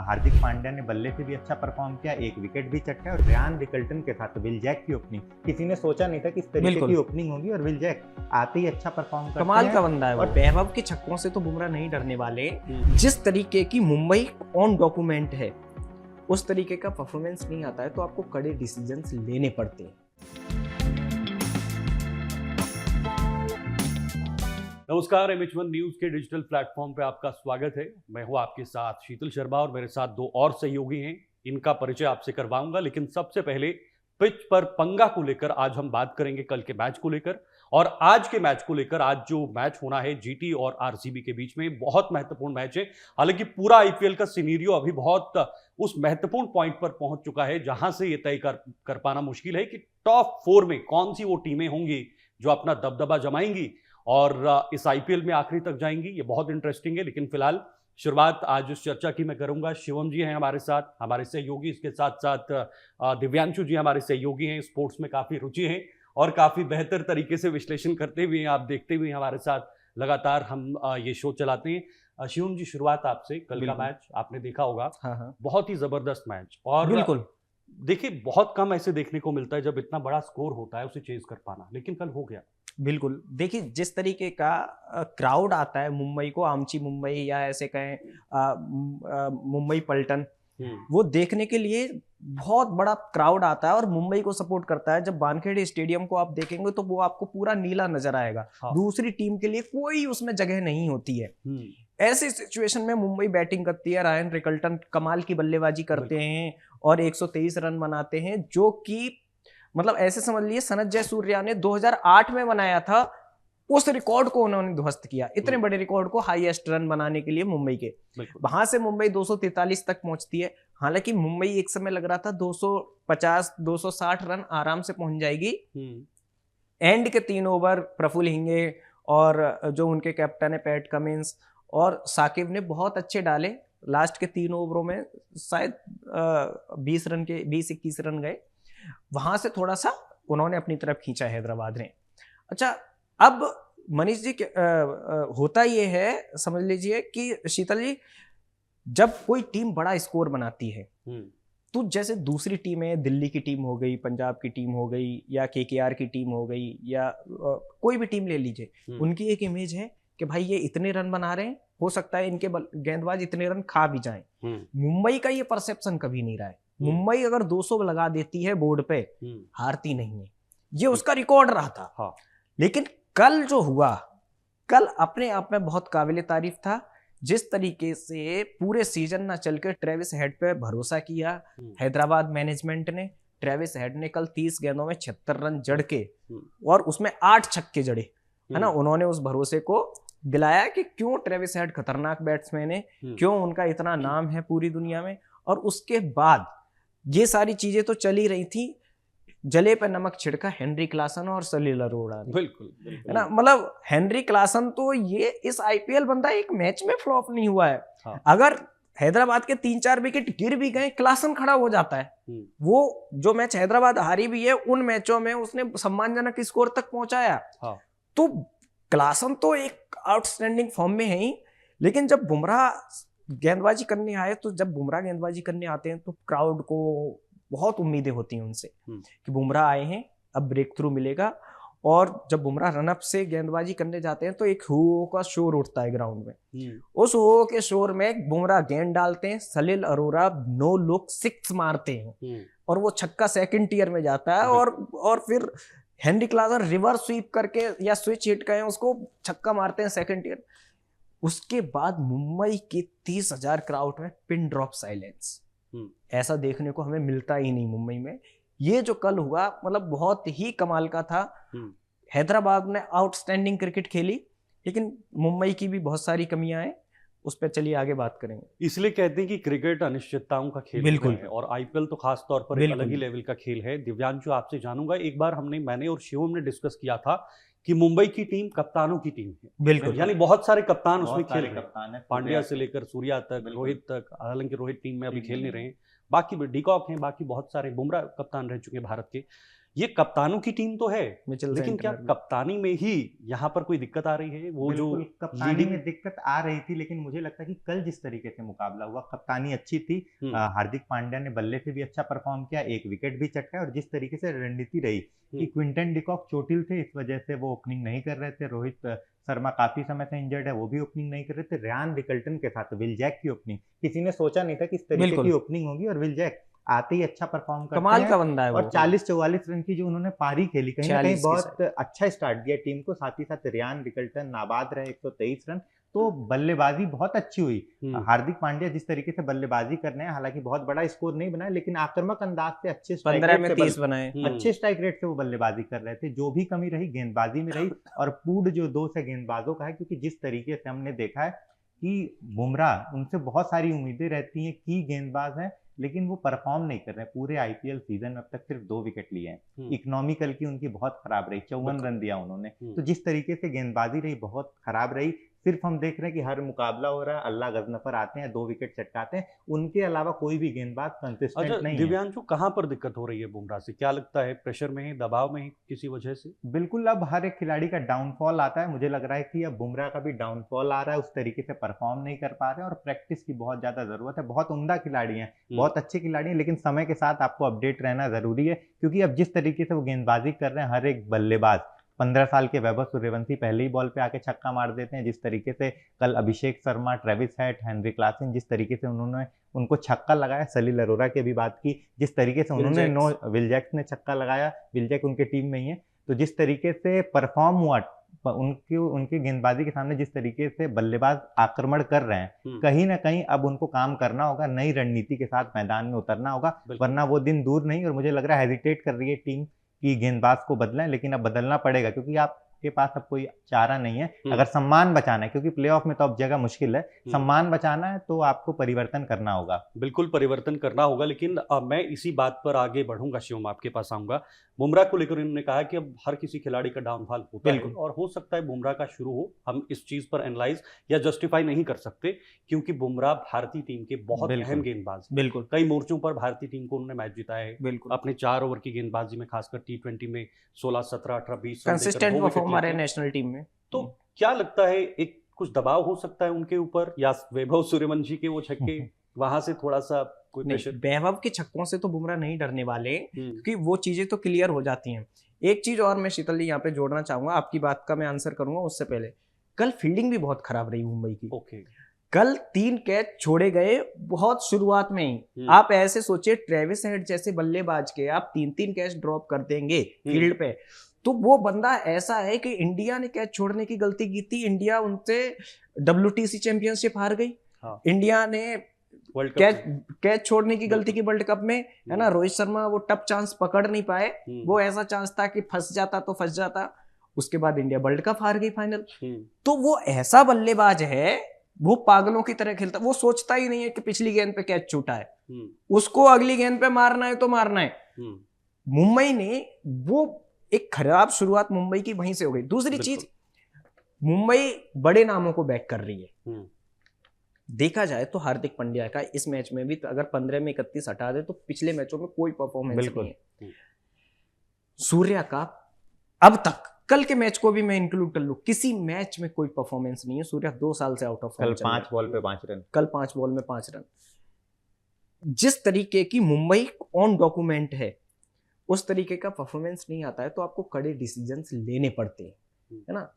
हार्दिक पांड्या ने बल्ले से भी अच्छा परफॉर्म किया, एक विकेट भी चटका और रियान रिकल्टन के साथ विल जैक की ओपनिंग, किसी ने सोचा नहीं था कि इस तरीके की ओपनिंग होगी और विल जैक आते ही अच्छा परफॉर्म करते हैं। कमाल का बंदा है और वैभव के छक्कों से तो बुमराह नहीं डरने वाले। जिस तरीके की मुंबई ऑन डॉक्यूमेंट है उस तरीके का परफॉर्मेंस नहीं आता है तो आपको कड़े डिसीजंस लेने पड़ते हैं। नमस्कार, MH1 न्यूज के डिजिटल प्लेटफॉर्म पे आपका स्वागत है। मैं हूं आपके साथ शीतल शर्मा और मेरे साथ दो और सहयोगी हैं। इनका परिचय आपसे करवाऊंगा, लेकिन सबसे पहले पिच पर पंगा को लेकर आज हम बात करेंगे, कल के मैच को लेकर और आज के मैच को लेकर। आज जो मैच होना है GT और RCB के बीच में, बहुत महत्वपूर्ण मैच है। हालांकि पूरा IPL का सिनेरियो अभी बहुत उस महत्वपूर्ण पॉइंट पर पहुंच चुका है जहां से यह तय कर पाना मुश्किल है कि टॉप 4 में कौन सी वो टीमें होंगी जो अपना दबदबा जमाएंगी और इस IPL में आखिरी तक जाएंगी। ये बहुत इंटरेस्टिंग है। लेकिन फिलहाल शुरुआत आज इस चर्चा की मैं करूंगा। शिवम जी हैं हमारे साथ, हमारे सहयोगी। इसके साथ साथ दिव्यांशु जी हमारे सहयोगी हैं, स्पोर्ट्स में काफी रुचि है और काफी बेहतर तरीके से विश्लेषण करते हुए आप देखते हुए हमारे साथ लगातार हम ये शो चलाते हैं। शिवम जी, शुरुआत आपसे। कल का मैच आपने देखा होगा। हाँ। बहुत ही जबरदस्त मैच और बिल्कुल देखिए, बहुत कम ऐसे देखने को मिलता है जब इतना बड़ा स्कोर होता है उसे चेज कर पाना, लेकिन कल हो गया। बिल्कुल, देखिए जिस तरीके का क्राउड आता है मुंबई को, आमची मुंबई या ऐसे कहें मुंबई पलटन, वो देखने के लिए बहुत बड़ा क्राउड आता है और मुंबई को सपोर्ट करता है। जब वानखेड़े स्टेडियम को आप देखेंगे तो वो आपको पूरा नीला नजर आएगा। हाँ। दूसरी टीम के लिए कोई उसमें जगह नहीं होती है। ऐसी सिचुएशन में मुंबई बैटिंग करती है। रायन रिकल्टन कमाल की बल्लेबाजी करते हैं और 123 रन बनाते हैं, जो कि मतलब ऐसे समझ लिए सनत जयसूर्या ने 2008 में बनाया था, उस रिकॉर्ड को उन्होंने ध्वस्त किया। इतने बड़े रिकॉर्ड को हाईएस्ट रन बनाने के लिए मुंबई के, वहां से मुंबई 243 तक पहुंचती है। हालांकि मुंबई एक समय लग रहा था 250 260 रन आराम से पहुंच जाएगी। एंड के 3 ओवर प्रफुल्ल हिंगे और जो उनके कैप्टन है पैट कमिंस और साकिब ने बहुत अच्छे डाले। लास्ट के 3 ओवरों में शायद 20-21 रन गए। वहां से थोड़ा सा उन्होंने अपनी तरफ खींचा हैदराबाद ने। अच्छा, अब मनीष जी होता ये है, समझ लीजिए कि शीतल जी, जब कोई टीम बड़ा स्कोर बनाती है तो जैसे दूसरी टीमें, दिल्ली की टीम हो गई, पंजाब की टीम हो गई या KKR की टीम हो गई या कोई भी टीम ले लीजिए, उनकी एक इमेज है कि भाई ये इतने रन बना रहे हैं, हो सकता है इनके गेंदबाज इतने रन खा भी जाएं। मुंबई का ये परसेप्शन कभी नहीं रहा है। मुंबई अगर 200 लगा देती है बोर्ड पे, हारती नहीं है। ये उसका रिकॉर्ड रहा था। हाँ। लेकिन कल जो हुआ, कल अपने आप में बहुत काबिले तारीफ था। जिस तरीके से पूरे सीजन ना चलकर ट्रेविस हेड पे भरोसा किया हैदराबाद मैनेजमेंट ने। ट्रेविस हेड ने कल 30 गेंदों में 76 रन जड़ के और उसमें 8 छक्के जड़े, है ना। उन्होंने उस भरोसे को दिलाया कि क्यों ट्रेविस हेड खतरनाक बैट्समैन है, क्यों उनका इतना नाम है पूरी दुनिया में। और उसके बाद ये सारी चीजें तो चली रही थी, जले पे नमक छिड़का हेनरी क्लासन और सलील अरोड़ा ने। बिल्कुल, है ना। मतलब हेनरी क्लासन तो ये इस IPL बंदा एक मैच में फ्लॉप नहीं हुआ है। हाँ। अगर हैदराबाद के 3-4 विकेट गिर भी गए, क्लासन खड़ा हो जाता है। वो जो मैच हैदराबाद हारी भी है, उन मैचों में उसने सम्मानजनक स्कोर तक पहुंचाया। हाँ। तो क्लासन तो एक आउटस्टैंडिंग फॉर्म में है ही। लेकिन जब बुमराह गेंदबाजी करने आए, तो जब बुमराह गेंदबाजी करने आते हैं तो क्राउड को बहुत उम्मीदें होती हैं उनसे कि बुमराह आए हैं, अब ब्रेक थ्रू मिलेगा। और जब बुमराह रनअप से गेंदबाजी करने जाते हैं तो एक हो का शोर उठता है ग्राउंड में। उस हो के शोर में बुमराह गेंद डालते हैं, सलील अरोड़ा नो लुक 6 मारते हैं और वो छक्का सेकंड टियर में जाता है। और फिर हेनरी क्लासन रिवर्स स्वीप करके या स्विच हिट करें उसको छक्का मारते हैं सेकंड टियर। उसके बाद मुंबई के 30,000 क्राउड में पिन ड्रॉप साइलेंस, ऐसा देखने को हमें मिलता ही नहीं मुंबई में। ये जो कल हुआ मतलब बहुत ही कमाल का था। हैदराबाद ने आउटस्टैंडिंग क्रिकेट खेली, लेकिन मुंबई की भी बहुत सारी कमियां हैं, उस पर चलिए आगे बात करेंगे। इसलिए कहते हैं कि क्रिकेट अनिश्चितताओं का खेल है और IPL तो खास तौर पर एक अलग ही लेवल का खेल है। दिव्यांशु, आपसे जानूंगा, एक बार मैंने और शिवम ने डिस्कस किया था कि मुंबई की टीम कप्तानों की टीम है। बिल्कुल, यानी बहुत सारे कप्तान उसमें खेल रहे हैं, पांड्या से लेकर सूर्या तक, रोहित तक। हालांकि रोहित टीम में अभी खेल नहीं रहे हैं, बाकी डी कॉक हैं, बाकी बहुत सारे, बुमराह कप्तान रह चुके हैं भारत के। ये कप्तानों की टीम तो है, मिचेल लेकिन क्या सेंटनर भी। कप्तानी में ही यहाँ पर कोई दिक्कत आ रही है? वो जो बिल्कुल कप्तानी लीडिंग में दिक्कत आ रही थी, लेकिन मुझे लगता है कि कल जिस तरीके से मुकाबला हुआ, कप्तानी अच्छी थी। हार्दिक पांड्या ने बल्ले से भी अच्छा परफॉर्म किया, एक विकेट भी चटका, और जिस तरीके से रणनीति रही कि क्विंटन डिकॉक चोटिल थे, इस वजह से वो ओपनिंग नहीं कर रहे थे। रोहित शर्मा काफी समय से इंजर्ड है, वो भी ओपनिंग नहीं कर रहे थे। रयान रिकल्टन के साथ विल जैक की ओपनिंग, किसी ने सोचा नहीं था कि इस तरीके बिल्कुल। की ओपनिंग होगी, और विल जैक आते ही अच्छा परफॉर्म करते कमाल हैं। का बंदा है और वो। 40-44 रन की जो उन्होंने पारी खेली, कहीं ना 46 कहीं की बहुत अच्छा स्टार्ट दिया टीम को। साथ ही साथ रियान रिकल्टन नाबाद रहे, 123 रन, तो बल्लेबाजी बहुत अच्छी हुई। हार्दिक पांड्या जिस तरीके से बल्लेबाजी कर रहे हैं, हालांकि बहुत बड़ा स्कोर नहीं बना, लेकिन आक्रामक अंदाज से अच्छे स्ट्राइक 15 रेट में से 30 बनाए। अच्छे स्ट्राइक रेट से वो बल्लेबाजी कर रहे थे। जो भी कमी रही गेंदबाजी में रही, और पूर्ण जो दोष है गेंदबाजों का है, क्योंकि जिस तरीके से हमने देखा है कि बुमराह, उनसे बहुत सारी उम्मीदें रहती हैं कि गेंदबाज हैं, लेकिन वो परफॉर्म नहीं कर रहे हैं। पूरे आईपीएल सीजन में अब तक सिर्फ 2 विकेट लिए हैं। इकोनॉमिकल की उनकी बहुत खराब रही, 54 रन दिया उन्होंने। तो जिस तरीके से गेंदबाजी रही बहुत खराब रही। सिर्फ हम देख रहे हैं कि हर मुकाबला हो रहा है, अल्लाह गजनफर आते हैं, 2 विकेट चटकाते हैं, उनके अलावा कोई भी गेंदबाज कंसिस्टेंट नहीं है। दिव्यांशु, कहाँ पर दिक्कत हो रही है बुमराह से? क्या लगता है, प्रेशर में ही, दबाव में ही, किसी वजह से? बिल्कुल, अब हर एक खिलाड़ी का डाउनफॉल आता है। मुझे लग रहा है कि अब बुमराह का भी डाउनफॉल आ रहा है, उस तरीके से परफॉर्म नहीं कर पा रहे, और प्रैक्टिस की बहुत ज्यादा जरूरत है। बहुत उम्दा खिलाड़ी हैं, बहुत अच्छे खिलाड़ी हैं, लेकिन समय के साथ आपको अपडेट रहना जरूरी है, क्योंकि अब जिस तरीके से वो गेंदबाजी कर रहे हैं, हर एक बल्लेबाज, 15 साल के वैभव सूर्यवंशी पहले ही बॉल पे आके छक्का मार देते हैं। जिस तरीके से कल Abhishek Sharma, Travis Head, Heinrich Klaasen, जिस तरीके से उन्होंने उनको छक्का लगाया, सलील अरोरा की भी बात की, जिस तरीके से उन्होंने विल जैक्स ने छक्का लगाया, विल जैक उनके टीम में ही है, तो जिस तरीके से परफॉर्म हुआ उनकी गेंदबाजी के सामने, जिस तरीके से बल्लेबाज आक्रमण कर रहे हैं, कहीं ना कहीं अब उनको काम करना होगा, नई रणनीति के साथ मैदान में उतरना होगा, वरना वो दिन दूर नहीं। और मुझे लग रहा है हेजिटेट कर रही है टीम कि गेंदबाज को बदलें, लेकिन अब बदलना पड़ेगा, क्योंकि आपके पास अब कोई चारा नहीं है। अगर सम्मान बचाना है, क्योंकि प्लेऑफ में तो अब जगह मुश्किल है, सम्मान बचाना है तो आपको परिवर्तन करना होगा। बिल्कुल परिवर्तन करना होगा, लेकिन मैं इसी बात पर आगे बढ़ूंगा। शिवम, आपके पास आऊंगा। बुमराह को लेकर उन्होंने कहा कि अब हर किसी खिलाड़ी का डाउनफॉल होता है, और हो सकता है बुमराह का शुरू हो। हम इस चीज पर एनालाइज या जस्टिफाई नहीं कर सकते, क्योंकि बुमराह भारतीय टीम के बहुत अहम गेंदबाज हैं। बिल्कुल, कई मोर्चों पर भारतीय टीम को उन्होंने मैच जिताया है। बिल्कुल, अपने 4 ओवर की गेंदबाजी में, खासकर T20 में 16, 17, 18, 20 कंसिस्टेंट परफॉर्मर है नेशनल टीम में। तो क्या लगता है, एक कुछ दबाव हो सकता है उनके ऊपर, या वैभव सूर्यवंशी के वो छक्के वहां से थोड़ा सा कोई प्रेशर? वैभव के छक्कों से तो बुमराह नहीं डरने वाले, क्योंकि वो चीजें तो क्लियर हो जाती हैं। एक चीज और मैं शीतल जी यहाँ पे जोड़ना चाहूंगा, आपकी बात का मैं आंसर करूंगा उससे पहले। कल फील्डिंग भी बहुत खराब रही मुंबई की। कल 3 कैच छोड़े गए बहुत शुरुआत में ही। आप ऐसे सोचिए, ट्रेविस हेड जैसे बल्लेबाज के आप 3-3 कैच ड्रॉप कर देंगे फील्ड पे, तो वो बंदा ऐसा है कि इंडिया ने कैच छोड़ने की गलती की थी। इंडिया उनसे WTC चैंपियनशिप हार गई। इंडिया ने कैच छोड़ने की गलती की वर्ल्ड कप में, है ना। रोहित शर्मा वो टफ चांस पकड़ नहीं पाए, वो ऐसा चांस था कि फंस जाता तो फंस जाता। उसके बाद इंडिया वर्ल्ड कप हार गई फाइनल। तो वो ऐसा बल्लेबाज है, वो पागलों की तरह खेलता, वो सोचता ही नहीं है कि पिछली गेंद पे कैच छूटा है, उसको अगली गेंद पे मारना है तो मारना है। मुंबई ने वो एक खराब शुरुआत मुंबई की वहीं से हो गई। दूसरी चीज, मुंबई बड़े नामों को बैक कर रही है। देखा जाए तो हार्दिक पांड्या का इस मैच में भी अगर 15 में 31 हटा दे तो पिछले मैचों में कोई परफॉर्मेंस नहीं है। सूर्या का अब तक, कल के मैच को भी मैं इंक्लूड कर लूं, किसी मैच में कोई परफॉर्मेंस नहीं है। सूर्या 2 साल से आउट ऑफ फॉर्म। कल 5 बॉल पे 5 रन। कल 5 बॉल में 5 रन। जिस तरीके की मुंबई ऑन डॉक्यूमेंट है, उस तरीके का परफॉर्मेंस नहीं आता है तो आपको कड़े डिसीजंस लेने पड़ते हैं, है ना।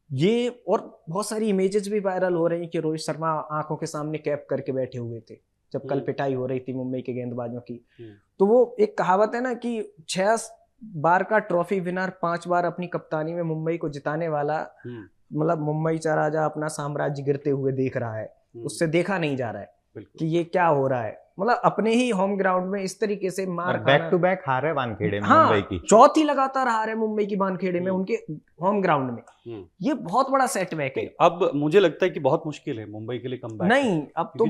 ये और बहुत सारी इमेजेस भी वायरल हो रही हैं कि रोहित शर्मा आंखों के सामने कैप करके बैठे हुए थे जब कल पिटाई हो रही थी मुंबई के गेंदबाजों की। तो वो एक कहावत है ना कि 6 बार का ट्रॉफी विनर 5 बार अपनी कप्तानी में मुंबई को जिताने वाला, मतलब मुंबई चा राजा अपना साम्राज्य गिरते हुए देख रहा है, उससे देखा नहीं जा रहा है कि ये क्या हो रहा है। मतलब अपने ही होम ग्राउंड में इस तरीके से मार, बैक टू बैक हार है वानखेड़े में। हाँ, मुंबई की चौथी लगातार हार है मुंबई की वानखेड़े में, उनके होम ग्राउंड में। ये बहुत बड़ा सेटबैक है। अब मुझे लगता है कि बहुत मुश्किल है मुंबई के लिए कमबैक। नहीं, अब तो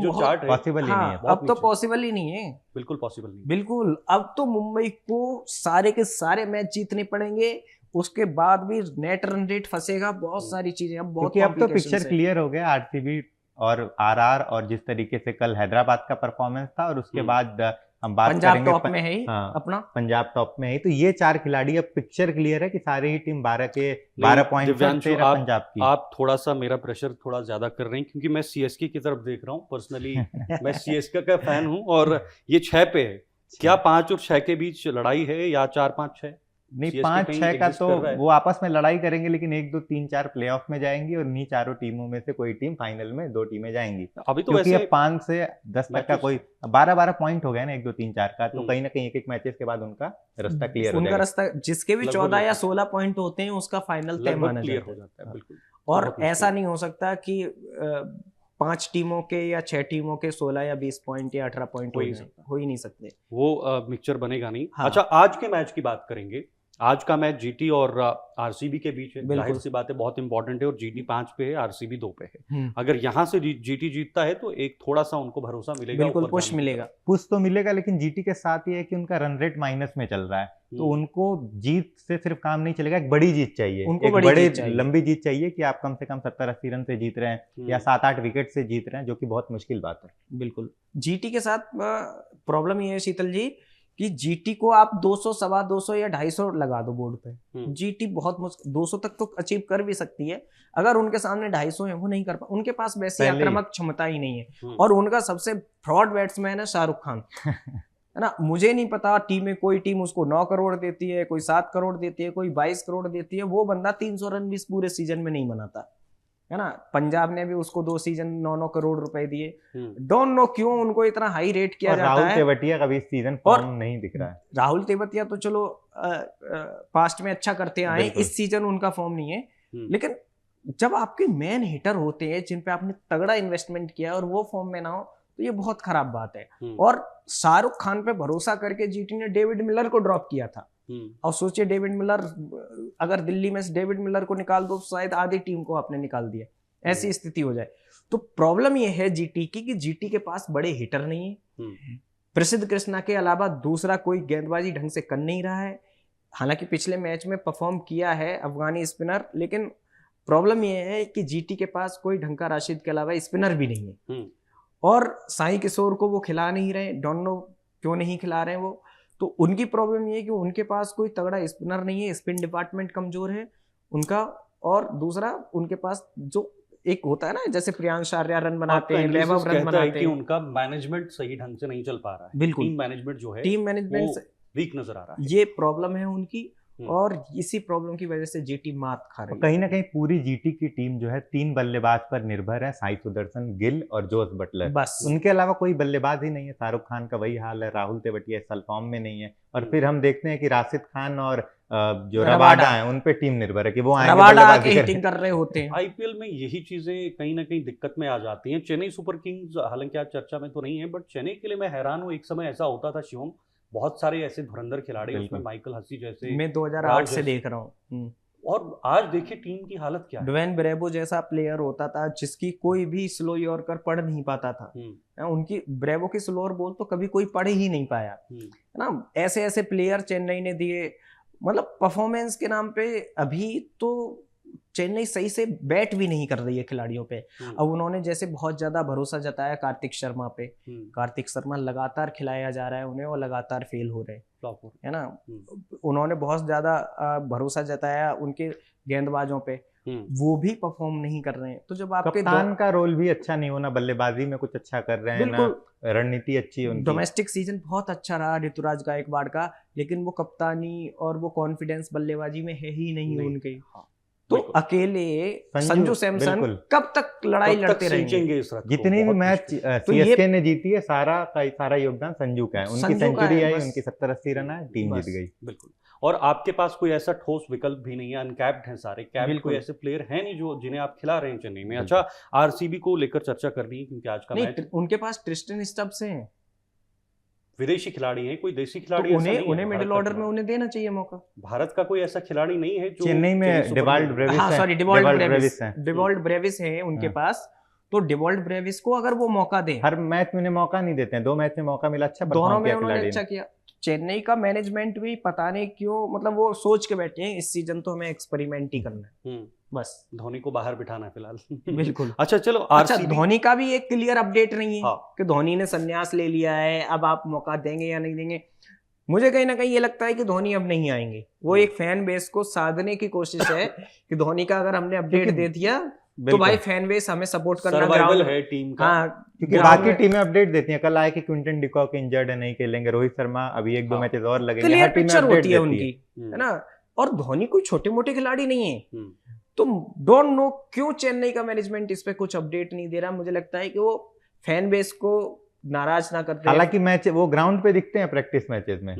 पॉसिबल ही नहीं है। अब तो पॉसिबल ही नहीं है, बिल्कुल पॉसिबल नहीं। बिल्कुल, अब तो मुंबई को सारे के सारे मैच जीतने पड़ेंगे, उसके बाद भी नेट रन रेट फंसेगा, बहुत सारी चीजें। अब बहुत, क्योंकि अब तो पिक्चर क्लियर हो गया। आरसीबी और आरआर, और जिस तरीके से कल हैदराबाद का परफॉर्मेंस था, और उसके बाद हम बात पंजाब करेंगे टॉप में है ही हाँ, अपना। पंजाब टॉप में है। तो ये 4 खिलाड़ी, अब पिक्चर क्लियर है कि सारी ही टीम 12 पॉइंट पर, दिव्यांशु, 13 पंजाब की। आप थोड़ा सा मेरा प्रेशर थोड़ा ज्यादा कर रहे हैं, क्योंकि मैं सीएसके की तरफ देख रहा हूँ पर्सनली। मैं सीएसके का फैन हूँ और ये 6 पे है। क्या 5 और 6 के बीच लड़ाई है या 4-5-6? नहीं, CSK 5-6 कहीं का exist तो कर रहा है? वो आपस में लड़ाई करेंगे, लेकिन 1, 2, 3, 4 प्लेऑफ में जाएंगी और इन्हीं चारों टीमों में से कोई टीम फाइनल में 2 टीमें जाएंगी। अभी तो क्योंकि वैसे अब 5 से 10 तक का कोई 12 पॉइंट हो गया ना, 1, 2, 3, 4 का, तो कहीं ना कहीं एक मैचेस के बाद उनका रास्ता क्लियर हो उनका जाएगा। रास्ता जिसके भी लगभग 14 या लगभग 16 पॉइंट होते हैं उसका फाइनल तय लगभग माना क्लियर जाता हो है। जाता है, बिल्कुल। और बहुत ऐसा मुश्किल। नहीं हो सकता कि 5 टीमों के या 6 टीमों के 16 या 20 पॉइंट या 18 पॉइंट हो हो ही जाएं, सकता। हो ही नहीं सकते। वो मिक्सचर बनेगा नहीं। हाँ। अच्छा, आज के मैच की बात करेंगे। आज का मैच जीटी और आरसीबी के बीच है। बिल्कुल। जाहिर सी बात है, बहुत इंपॉर्टेंट है, और जीटी 5 पे है, आरसीबी 2 पे है। हम्म, अगर यहाँ से जीटी जीतता है तो एक थोड़ा सा उनको भरोसा मिलेगा, बिल्कुल ऊपर पुश जाने की मिलेगा। तरफ। पुश तो मिलेगा, लेकिन जीटी के साथ ये है कि उनका रन रेट माइनस में चल रहा है, तो उनको जीत से सिर्फ काम नहीं चलेगा, एक बड़ी जीत चाहिए, उनको एक बड़ी बड़े जीत चाहिए। लंबी जीत चाहिए कि आप कम से कम 70-80 रन से जीत रहे हैं या 7-8 विकेट से जीत रहे हैं, जो कि बहुत मुश्किल बात है। बिल्कुल। जीटी के साथ प्रॉब्लम ये है शीतल जी कि जीटी को आप 200, 250 या 250 लगा दो बोर्ड पे, जीटी बहुत मुश्किल 200 तक तो अचीव कर भी सकती है। अगर उनके सामने 250 है, वो नहीं कर पा, उनके पास वैसी पहले ही। आक्रामक क्षमता ही नहीं है। और उनका सबसे फ्रॉड बैट्समैन है शाहरुख खान, है ना। मुझे नहीं पता टीमें, कोई टीम उसको 9 करोड़ देती है, कोई 7 करोड़ देती है, कोई 22 करोड़ देती है, वो बंदा 300 रन भी इस पूरे सीजन में नहीं बनाता, है ना। पंजाब ने भी उसको 2 सीजन 9-9 करोड़ रुपए दिए। डोंट नो क्यों उनको इतना हाई रेट किया और जाता राहुल है। तेवतिया का भी इस सीजन और फॉर्म नहीं दिख रहा है। राहुल तेवतिया तो चलो पास्ट में अच्छा करते आए, बिल्कुल। इस सीजन उनका फॉर्म नहीं है। लेकिन जब आपके मेन हिटर होते हैं जिन पे आपने तगड़ा इन्वेस्टमेंट किया और वो फॉर्म में ना हो, तो ये बहुत खराब बात है। और शाहरुख खान पे भरोसा करके जीटी ने डेविड मिलर को ड्रॉप किया था। और सोचिए, डेविड मिलर, अगर दिल्ली में से डेविड मिलर को निकाल दो, शायद आधी टीम को आपने निकाल दिया, ऐसी स्थिति हो जाए। तो प्रॉब्लम ये है जीटी की कि जीटी के पास बड़े हिटर नहीं है। प्रसिद्ध कृष्णा के अलावा दूसरा कोई गेंदबाजी ढंग से कर नहीं रहा है। हालांकि पिछले मैच में परफॉर्म किया है अफगानी स्पिनर, लेकिन प्रॉब्लम ये है कि जीटी के पास कोई ढंग का राशिद के अलावा स्पिनर भी नहीं है। और साई किशोर को वो खिला नहीं रहे, डोंट नो क्यों नहीं खिला रहे वो। तो उनकी प्रॉब्लम ये है कि उनके पास कोई तगड़ा स्पिनर नहीं है, स्पिन डिपार्टमेंट कमजोर है उनका। और दूसरा, उनके पास जो एक होता है ना, जैसे प्रियांश आर्या रन बनाते हैं, वैभव रन बनाते हैं, उनका मैनेजमेंट सही ढंग से नहीं चल पा रहा है। बिल्कुल। टीम मैनेजमेंट जो है, टीम मैनेजमेंट वीक नजर आ रहा है। ये प्रॉब्लम है उनकी, और इसी प्रॉब्लम की वजह से जीटी मात खा रही है। कहीं ना कहीं पूरी जीटी की टीम जो है 3 बल्लेबाज पर निर्भर है, साई सुदर्शन, गिल और जोस बटलर, बस उनके अलावा कोई बल्लेबाज ही नहीं है। शाहरुख खान का वही हाल है, राहुल तेवतिया इस साल फॉर्म में नहीं है। और फिर हम देखते हैं कि राशिद खान और जो रबाडा है, उन पे टीम निर्भर है कि वो आएंगे बल्लेबाजी हिटिंग कर रहे होते हैं। आईपीएल में यही चीजें कहीं ना कहीं दिक्कत में आ जाती हैं। चेन्नई सुपर किंग्स हालांकि आज चर्चा में तो नहीं है, बट चेन्नई के लिए मैं हैरान हूँ। एक समय ऐसा होता था शिवम, बहुत सारे ऐसे धुरंधर खिलाड़ी, उसमें माइकल हसी जैसे, मैं 2008 से देख रहा हूँ। और आज देखिए टीम की हालत क्या है। ड्वेन ब्रेवो जैसा प्लेयर होता था जिसकी कोई भी स्लो यॉर्कर पढ़ नहीं पाता था। उनकी ब्रेवो की स्लोअर बॉल तो कभी कोई पढ़ ही नहीं पाया, है ना। ऐसे ऐसे प्लेयर चेन्नई ने दिए, मतलब परफॉर्मेंस के नाम पे। अभी तो चेन्नई सही से बैट भी नहीं कर रही है खिलाड़ियों पे। अब उन्होंने जैसे बहुत ज्यादा भरोसा जताया कार्तिक शर्मा पे, कार्तिक शर्मा लगातार खिलाया जा रहा है उन्हें और लगातार फेल हो रहे है ना। उन्होंने बहुत ज्यादा भरोसा जताया उनके गेंदबाजों पे, वो भी परफॉर्म नहीं कर रहे हैं। तो जब आपके कप्तान का रोल भी अच्छा नहीं होना, बल्लेबाजी में कुछ अच्छा कर रहे हैं ना, रणनीति अच्छी है उनकी। डोमेस्टिक सीजन बहुत अच्छा रहा ऋतुराज गायकवाड़ का, लेकिन वो कप्तानी और वो कॉन्फिडेंस बल्लेबाजी में है ही नहीं उनके। तो अकेले संजू सैमसन कब तक लड़ाई लड़ते रहेंगे। जितनी भी मैच सीएसके ने जीती है, सारा योगदान संजू का है। उनकी सेंचुरी आई, उनकी 70-80 रन आए, टीम जीत गई। बिल्कुल। और आपके पास कोई ऐसा ठोस विकल्प भी नहीं है, अनकैप्ड हैं सारे। कैप्ड कोई ऐसे प्लेयर हैं नहीं जो जिन्हें आप खिला रहे हैं चेन्नई में। अच्छा, आरसीबी को लेकर चर्चा करनी है क्योंकि आज का मैच, उनके पास ट्रिस्टन स्टब्स हैं, विदेशी खिलाड़ी हैं, कोई देशी खिलाड़ी तो उन्हें मिडिल ऑर्डर में उन्हें देना चाहिए मौका। भारत का कोई ऐसा खिलाड़ी नहीं है जो चेन्नई में डिवाल्ड ब्रेविस है उनके पास। तो डिवॉल्ट ब्रेविस को अगर वो मौका दें, हर मैच में उन्हें मौका नहीं देते हैं, 2 मैच में मौका मिला, अच्छा दोनों में उन्होंने अच्छा किया। चेन्नई का मैनेजमेंट भी पता नहीं क्यों, मतलब वो सोच के बैठे हैं इस सीजन तो हमें एक्सपेरिमेंट ही करना है बस, धोनी को बाहर बिठाना है फिलहाल। बिल्कुल। अच्छा चलो, अच्छा, आरसीबी धोनी का भी एक क्लियर अपडेट नहीं है हाँ। कि धोनी ने संन्यास ले लिया है, अब आप मौका देंगे या नहीं देंगे। मुझे कहीं ना कहीं ये लगता है कि धोनी अब नहीं आएंगे। वो एक फैन बेस को साधने की कोशिश है कि धोनी का अगर हमने अपडेट दे दिया तो भाई फैन बेस हमें सपोर्ट करना, सर्वाइवल है टीम का। हाँ, क्योंकि बाकी टीमें अपडेट देती हैं, कल आए कि क्विंटन डिकॉक इंजर्ड है, नहीं खेलेंगे, रोहित शर्मा अभी 1-2 मैचेस और लगेंगे, क्लियर हर टीम पिक्चर अपडेट होती है देती उनकी, है ना। और धोनी कोई छोटे मोटे खिलाड़ी नहीं है, हम्म। तो डोंट नो क्यों चेन्नई का मैनेजमेंट इस पे कुछ अपडेट नहीं दे रहा। मुझे लगता है कि वो फैन बेस को नाराज ना करते। हालांकि मैच वो ग्राउंड पे दिखते हैं प्रैक्टिस मैचेस में,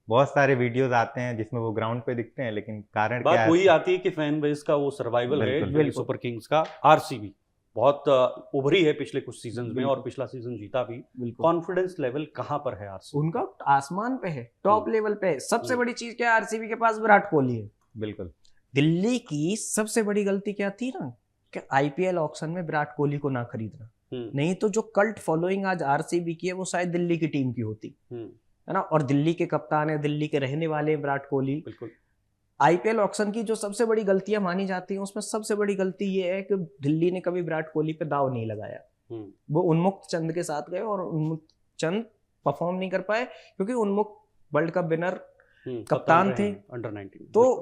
बहुत सारे वीडियोस आते हैं जिसमें वो ग्राउंड पे दिखते हैं, लेकिन कारण क्या है, बात वही आती है कि फैन बेस का वो सर्वाइवल है। दिल्ली सुपर किंग्स का आरसीबी बहुत उभरी है पिछले कुछ सीजन में, और पिछला सीजन जीता भी। कॉन्फिडेंस लेवल कहाँ पर है आरसीबी? उनका आसमान पे है, टॉप लेवल पे है। सबसे बड़ी चीज क्या है, आरसीबी के पास विराट कोहली है। बिल्कुल। दिल्ली की सबसे बड़ी गलती क्या थी ना, कि आईपीएल ऑक्शन में विराट कोहली को ना खरीदना, नहीं तो जो कल्ट फॉलोइंग आज आरसीबी की है वो शायद दिल्ली की टीम की होती, है ना। और दिल्ली के कप्तान है, दिल्ली के रहने वाले विराट कोहली। बिल्कुल। आईपीएल ऑक्शन की जो सबसे बड़ी गलतियां मानी जाती हैं उसमें सबसे बड़ी गलती ये है कि दिल्ली ने कभी विराट कोहली पे दाव नहीं लगाया। वो उन्मुक्त चंद के साथ गए और उन्मुक्त चंद परफॉर्म नहीं कर पाए, क्योंकि उन्मुक्त वर्ल्ड कप विनर कप्तान थे अंडर 19। तो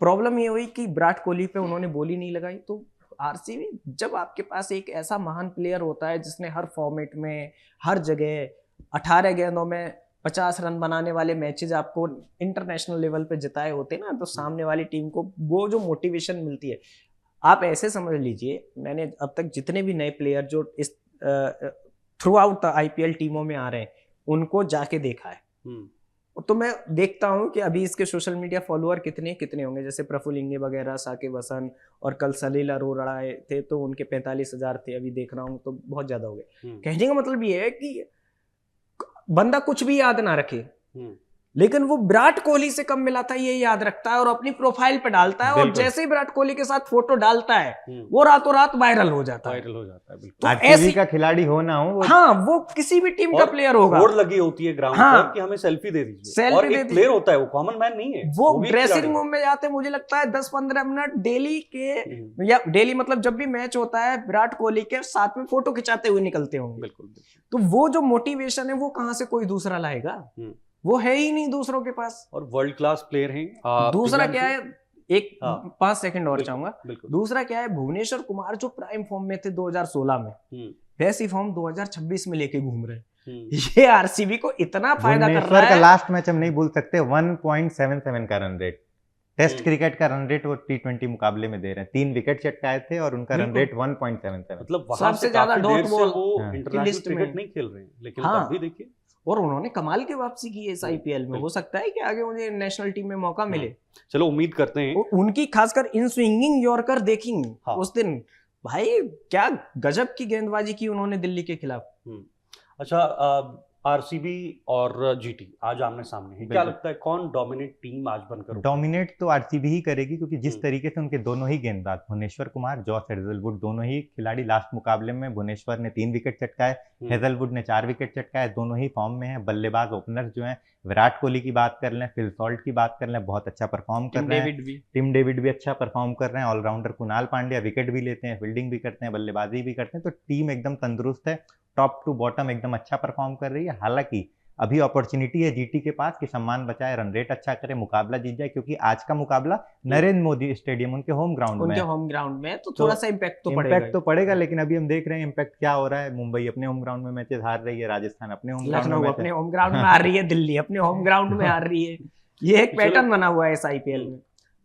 प्रॉब्लम ये हुई कि विराट कोहली पे उन्होंने बोली नहीं लगाई। तो आरसीबी, जब आपके पास एक ऐसा महान प्लेयर होता है जिसने हर फॉर्मेट में, हर जगह 18 गेंदों में 50 रन बनाने वाले मैचेस आपको इंटरनेशनल लेवल पे जिताए होते ना, तो सामने वाली टीम को वो जो मोटिवेशन मिलती है। आप ऐसे समझ लीजिए, मैंने अब तक जितने भी नए प्लेयर जो इस थ्रू आउट आईपीएल टीमों में आ रहे हैं उनको जाके देखा है, तो मैं देखता हूं कि अभी इसके सोशल मीडिया फॉलोअर कितने होंगे। जैसे प्रफुल्ल इंगे वगैरह, साकिब हसन, और कल सलील अरोड़ा आए थे तो उनके 45,000 थे, अभी देख रहा हूं तो बहुत ज्यादा हो गए। कहने का मतलब ये है कि बंदा कुछ भी याद ना रखे, लेकिन वो विराट कोहली से कम मिला था ये याद रखता है और अपनी प्रोफाइल पे डालता है, और जैसे ही विराट कोहली के साथ फोटो डालता है वो रातों रात वायरल हो जाता है। बिल्कुल। तो आरसीबी का खिलाड़ी हो ना हो, हाँ, वो किसी भी टीम का प्लेयर होगा, होड़ लगी होती है ग्राउंड पर कि हमें सेल्फी दे दीजिए, और एक प्लेयर होता है, वो कॉमन मैन नहीं है, वो ड्रेसिंग रूम में जाते, मुझे लगता है 10-15 मिनट डेली के, या डेली मतलब जब भी मैच होता है विराट कोहली के साथ में फोटो खिंचाते हुए निकलते होंगे। बिल्कुल। तो वो जो मोटिवेशन है वो कहाँ से कोई दूसरा लाएगा, वो है ही नहीं दूसरों के पास। और वर्ल्ड क्लास प्लेयर हैं। दूसरा क्या है, एक 5 सेकंड और चाहूंगा, दूसरा क्या है, भुवनेश्वर कुमार जो प्राइम फॉर्म में थे 2016 में, वैसी फॉर्म 2026 में लेके घूम रहे हैं। ये आरसीबी को इतना फायदा कर रहा है। का लास्ट मैच हम नहीं भूल सकते, 1.77 का रन रेट, टेस्ट क्रिकेट का रन रेट वो T20 मुकाबले में दे रहे हैं। 3 विकेट चटकाए थे और उनका रन रेट 1.77, मतलब वहां से ज्यादा डॉट बॉल वो इंटरनेशनल लिस्ट में क्रिकेट नहीं खेल रहे हैं, लेकिन तब भी देखिए, और उन्होंने कमाल की वापसी की है इस आईपीएल में। हो सकता है कि आगे मुझे नेशनल टीम में मौका मिले। चलो उम्मीद करते हैं। उनकी खासकर इन स्विंगिंग यॉर्कर देखेंगे उस दिन, भाई क्या गजब की गेंदबाजी की उन्होंने दिल्ली के खिलाफ। अच्छा, आरसीबी और जीटी आज आमने सामने है, क्या लगता है कौन डोमिनेट टीम आज बनकर? डोमिनेट तो आरसीबी ही करेगी, क्योंकि जिस तरीके से उनके दोनों ही गेंदबाज, भुवनेश्वर कुमार, जॉस हेजलवुड, दोनों ही खिलाड़ी लास्ट मुकाबले में भुवनेश्वर ने 3 विकेट चटकाए, हेजलवुड ने 4 विकेट चटकाए, दोनों ही फॉर्म में है। बल्लेबाज ओपनर जो है, विराट कोहली की बात कर लें, फिल सॉल्ट की बात कर लें, बहुत अच्छा परफॉर्म कर रहे हैं। टिम डेविड भी अच्छा परफॉर्म कर रहे हैं। ऑलराउंडर कुणाल पांड्या विकेट भी लेते हैं, फील्डिंग भी करते हैं, बल्लेबाजी भी करते हैं, तो टीम एकदम तंदुरुस्त है, टॉप टू बॉटम एकदम अच्छा परफॉर्म कर रही है। हालांकि अभी अपॉर्चुनिटी है जीटी के पास कि सम्मान बचाए, रन रेट अच्छा करे, मुकाबला जीत जाए, क्योंकि आज का मुकाबला नरेंद्र मोदी स्टेडियम उनके होम ग्राउंड में, तो थोड़ा सा इम्पैक्ट तो पड़ेगा। लेकिन अभी हम देख रहे हैं इम्पैक्ट क्या हो रहा है। मुंबई अपने होम ग्राउंड में मैचेस हार रही है, राजस्थान अपने होम ग्राउंड में हार रही है, दिल्ली अपने होम ग्राउंड में हार रही है। ये एक पैटर्न बना हुआ है इस आईपीएल में।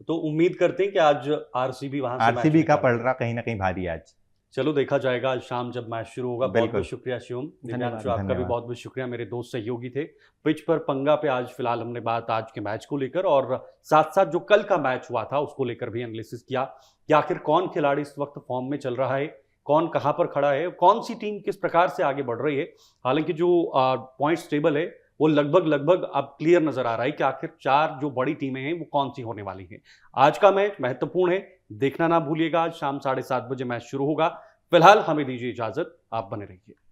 तो उम्मीद करते हैं कि आज आरसीबी का पड़ रहा कहीं ना कहीं भारी आज। चलो देखा जाएगा आज शाम जब मैच शुरू होगा। बहुत बहुत शुक्रिया शिवम, दिव्यांशु आपका भी बहुत बहुत शुक्रिया, मेरे दोस्त सहयोगी थे। पिच पर पंगा पे आज फिलहाल हमने बात आज के मैच को लेकर, और साथ साथ जो कल का मैच हुआ था उसको लेकर भी एनालिसिस किया कि आखिर कौन खिलाड़ी इस वक्त फॉर्म में चल रहा है, कौन कहाँ पर खड़ा है, कौन सी टीम किस प्रकार से आगे बढ़ रही है। हालांकि जो पॉइंट्स टेबल है वो लगभग अब क्लियर नजर आ रहा है कि आखिर 4 जो बड़ी टीमें हैं वो कौन सी होने वाली हैं। आज का मैच महत्वपूर्ण है, देखना ना भूलिएगा। आज शाम 7:30 बजे मैच शुरू होगा। फिलहाल हमें दीजिए इजाजत, आप बने रहिए।